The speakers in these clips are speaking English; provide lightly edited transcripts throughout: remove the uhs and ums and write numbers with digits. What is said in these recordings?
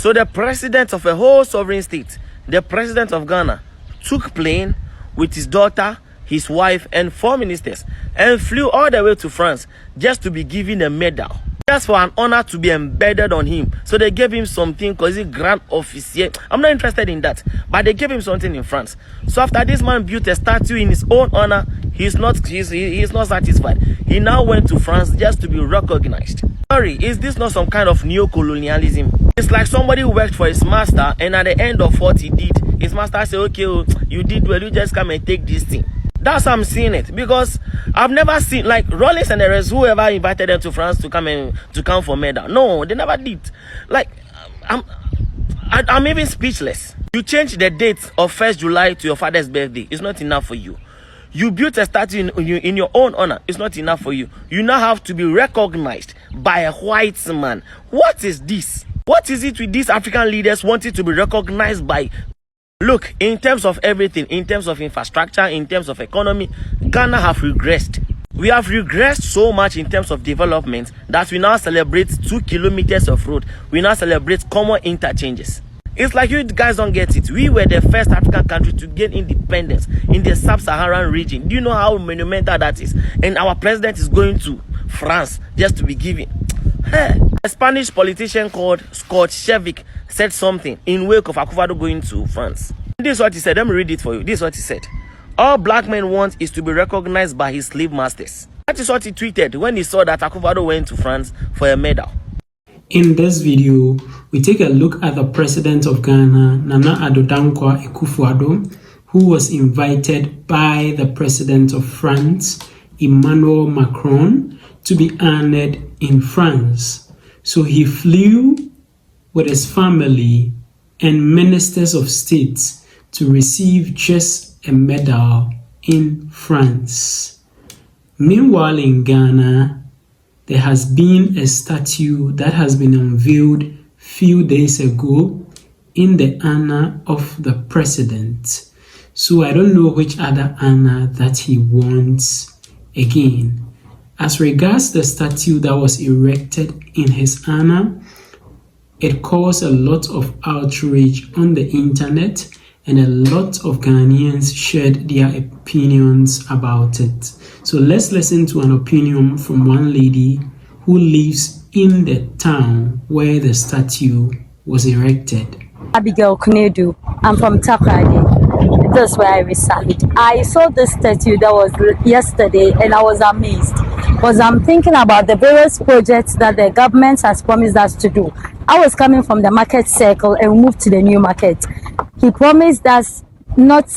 So the president of a whole sovereign state, the president of Ghana, took plane with his daughter, his wife, and 4 ministers and flew all the way to France just to be given a medal. Just for an honor to be embedded on him. So they gave him something because he's grand officier. I'm not interested in that. But they gave him something in France. So after this man built a statue in his own honor, he's not satisfied. He now went to France just to be recognized. Sorry, is this not some kind of neo-colonialism? It's like somebody who worked for his master, and at the end of what he did, his master said, okay, oh, you did well, you just come and take this thing. That's how I'm seeing it, because I've never seen like Rollins and the rest, whoever invited them to France to come for medal. No, they never did. Like I'm even speechless. You change the date of 1st July to your father's birthday. It's not enough for you. You built a statue in your own honor. It's not enough for you. You now have to be recognized by a white man. What is this? What is it with these African leaders wanting to be recognized by? Look, in terms of everything, in terms of infrastructure, in terms of economy, Ghana have regressed. We have regressed so much in terms of development that we now celebrate 2 kilometers of road. We now celebrate common interchanges. It's like you guys don't get it. We were the first African country to gain independence in the sub-Saharan region. Do you know how monumental that is? And our president is going to France just to be given. Hey, a Spanish politician called Scott Shevick said something in wake of Akuffo Addo going to France. This is what he said. Let me read it for you. This is what he said. All black men want is to be recognized by his slave masters. That is what he tweeted when he saw that Akuffo Addo went to France for a medal. In this video, we take a look at the president of Ghana, Nana Addo Dankwa Akuffo Addo, who was invited by the president of France, Emmanuel Macron, to be honored in France. So he flew with his family and ministers of state to receive just a medal in France. Meanwhile, in Ghana, there has been a statue that has been unveiled few days ago in the honor of the president. So I don't know which other honor that he wants again. As regards the statue that was erected in his honor, it caused a lot of outrage on the internet, and a lot of Ghanaians shared their opinions about it. So let's listen to an opinion from one lady who lives in the town where the statue was erected. Abigail Kunedu. I'm from Takrady. That's where I reside. I saw the statue that was yesterday and I was amazed because I'm thinking about the various projects that the government has promised us to do. I was coming from the market circle and moved to the new market. He promised us not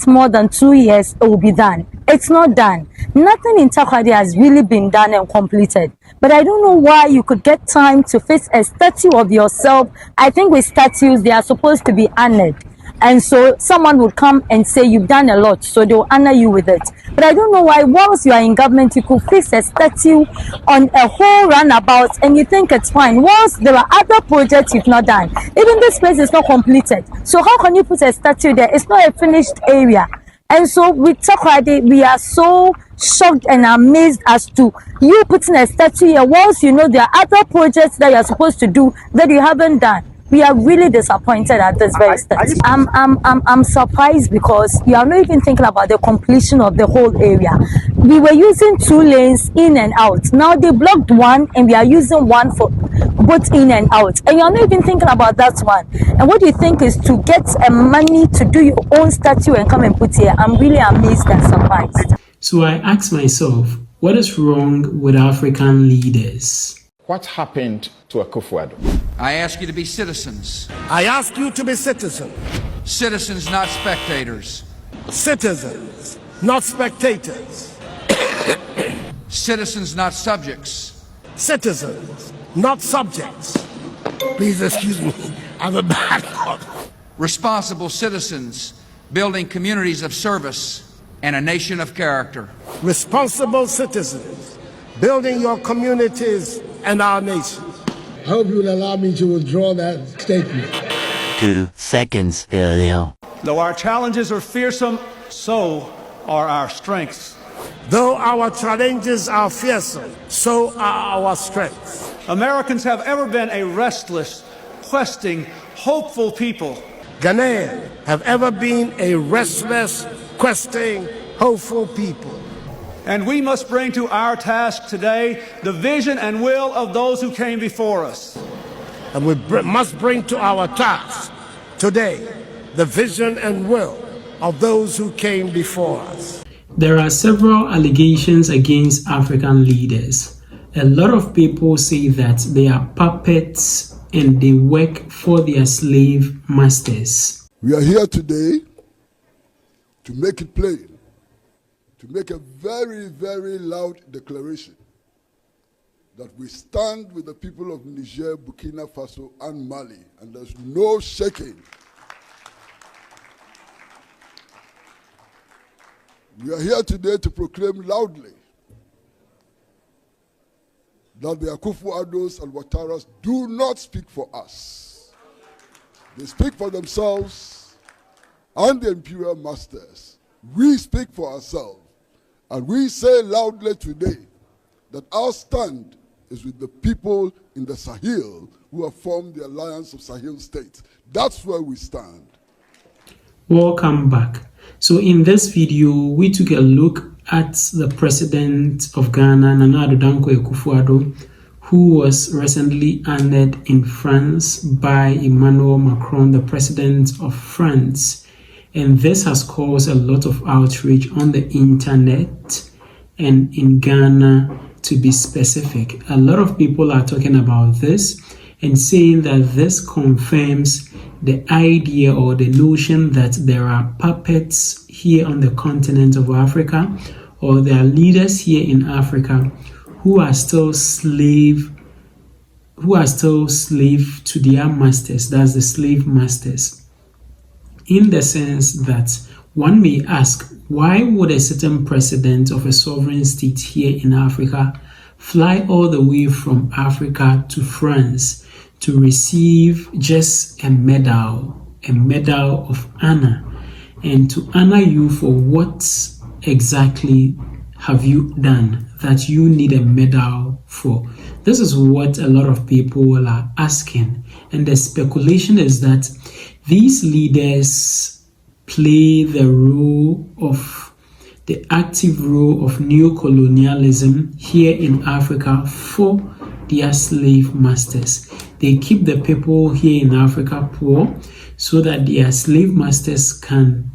more than 2 years it will be done. It's not done. Nothing in Takrady has really been done and completed. But I don't know why you could get time to fix a statue of yourself. I think with statues, they are supposed to be honored. And so someone would come and say you've done a lot, so they'll honor you with it. But I don't know why once you are in government, you could fix a statue on a whole runabout and you think it's fine. Once there are other projects you've not done, even this place is not completed. So how can you put a statue there? It's not a finished area. And so with Takrady, we are so shocked and amazed as to you putting a statue here once you know there are other projects that you're supposed to do that you haven't done. We are really disappointed at this very stage. I'm surprised because you are not even thinking about the completion of the whole area. We were using 2 lanes in and out. Now they blocked one and we are using one for both in and out. And you are not even thinking about that one. And what you think is to get money to do your own statue and come and put here. I'm really amazed and surprised. So I asked myself, what is wrong with African leaders? What happened to Akuffo Addo? I ask you to be citizens. I ask you to be citizens. Citizens, not spectators. Citizens, not spectators. Citizens, not subjects. Citizens, not subjects. Please excuse me, I'm a bad cough. Responsible citizens, building communities of service and a nation of character. Responsible citizens, building your communities and our nation. I hope you will allow me to withdraw that statement. 2 seconds earlier. Though our challenges are fearsome, so are our strengths. Though our challenges are fearsome, so are our strengths. Americans have ever been a restless, questing, hopeful people. Ghanaians have ever been a restless, questing, hopeful people. And we must bring to our task today the vision and will of those who came before us. And we must bring to our task today the vision and will of those who came before us. There are several allegations against African leaders. A lot of people say that they are puppets and they work for their slave masters. We are here today to make it plain, to make a very, very loud declaration that we stand with the people of Niger, Burkina Faso, and Mali, and there's no shaking. We are here today to proclaim loudly that the Akuffo Addos and Ouattaras do not speak for us. They speak for themselves and the imperial masters. We speak for ourselves. And we say loudly today that our stand is with the people in the Sahel who have formed the Alliance of Sahel States. That's where we stand. Welcome back. So in this video, we took a look at the president of Ghana, Nana Addo Akuffo Addo, who was recently honored in France by Emmanuel Macron, the president of France. And this has caused a lot of outrage on the internet and in Ghana, to be specific. A lot of people are talking about this and saying that this confirms the idea or the notion that there are puppets here on the continent of Africa, or there are leaders here in Africa who are still slave to their masters. That's the slave masters. In the sense that one may ask, why would a certain president of a sovereign state here in Africa fly all the way from Africa to France to receive just a medal of honor, and to honor you for what exactly have you done that you need a medal for? This is what a lot of people are asking, and the speculation is that these leaders play the active role of neo-colonialism here in Africa for their slave masters. They keep the people here in Africa poor so that their slave masters can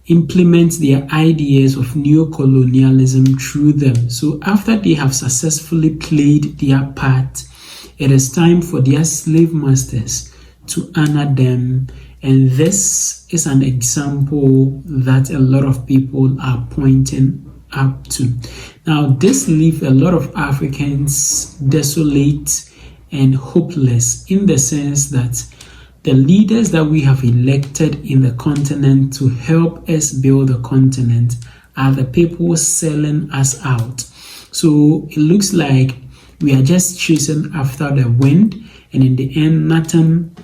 implement their ideas of neo-colonialism through them. So after they have successfully played their part, it is time for their slave masters to honor them. And this is an example that a lot of people are pointing up to. Now, this leaves a lot of Africans desolate and hopeless, in the sense that the leaders that we have elected in the continent to help us build the continent are the people selling us out. So it looks like we are just chasing after the wind, and in the end, nothing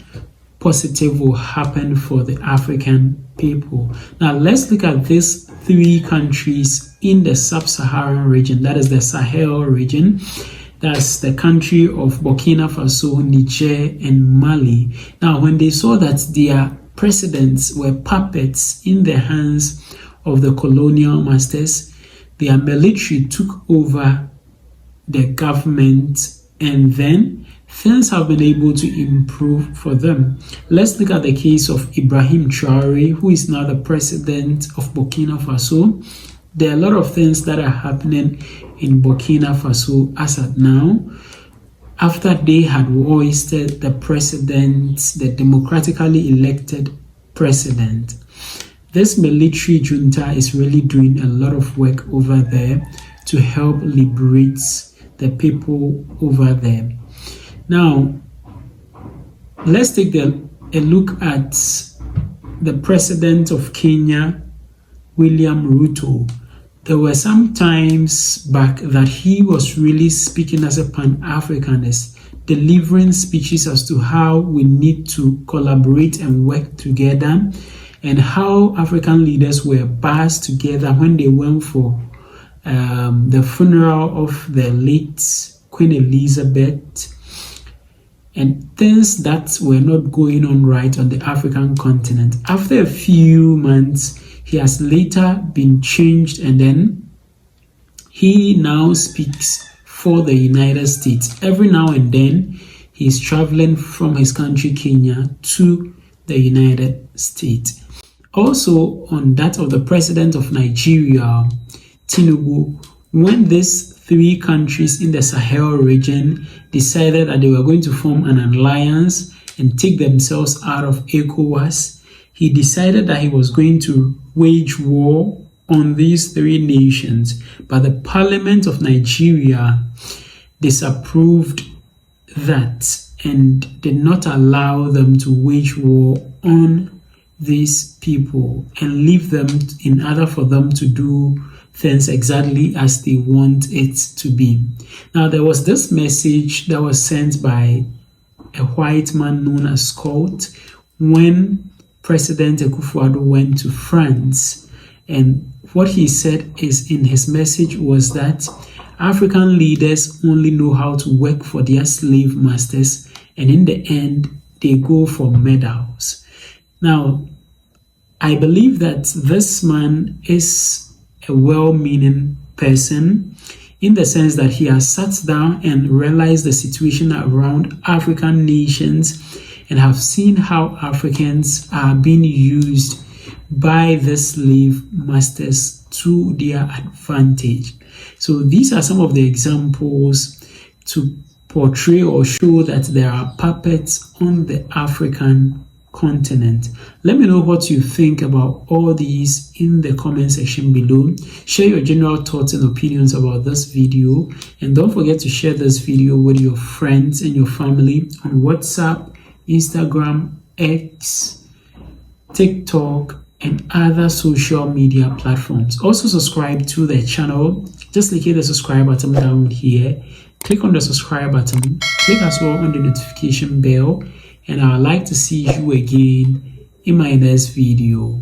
positive will happen for the African people. Now, let's look at these three countries in the sub-Saharan region, that is the Sahel region. That's the country of Burkina Faso, Niger, and Mali. Now, when they saw that their presidents were puppets in the hands of the colonial masters, their military took over the government, and then things have been able to improve for them. Let's look at the case of Ibrahim Traore, who is now the president of Burkina Faso. There are a lot of things that are happening in Burkina Faso as at now, after they had hoisted the president, the democratically elected president. This military junta is really doing a lot of work over there to help liberate the people over there. Now, let's take a look at the president of Kenya, William Ruto. There were some times back that he was really speaking as a Pan-Africanist, delivering speeches as to how we need to collaborate and work together, and how African leaders were passed together when they went for the funeral of the late Queen Elizabeth. and things that were not going on right on the African continent. After a few months, he has later been changed, and then he now speaks for the United States. Every now and then, he's traveling from his country, Kenya, to the United States. Also, on that of the president of Nigeria, Tinubu, when these three countries in the Sahel region decided that they were going to form an alliance and take themselves out of ECOWAS, he decided that he was going to wage war on these three nations. But the Parliament of Nigeria disapproved that and did not allow them to wage war on these people and leave them in order for them to do things exactly as they want it to be. Now, there was this message that was sent by a white man known as Scott when President Akuffo Addo went to France. And what he said is in his message was that African leaders only know how to work for their slave masters, and in the end, they go for medals. Now, I believe that this man is a well-meaning person in the sense that he has sat down and realized the situation around African nations and have seen how Africans are being used by the slave masters to their advantage. So these are some of the examples to portray or show that there are puppets on the African continent. Let me know what you think about all these in the comment section below. Share your general thoughts and opinions about this video, and don't forget to share this video with your friends and your family on WhatsApp, Instagram, X, TikTok, and other social media platforms. Also subscribe to the channel. Just click the subscribe button down here. Click on the subscribe button. Click as well on the notification bell. And I would like to see you again in my next video.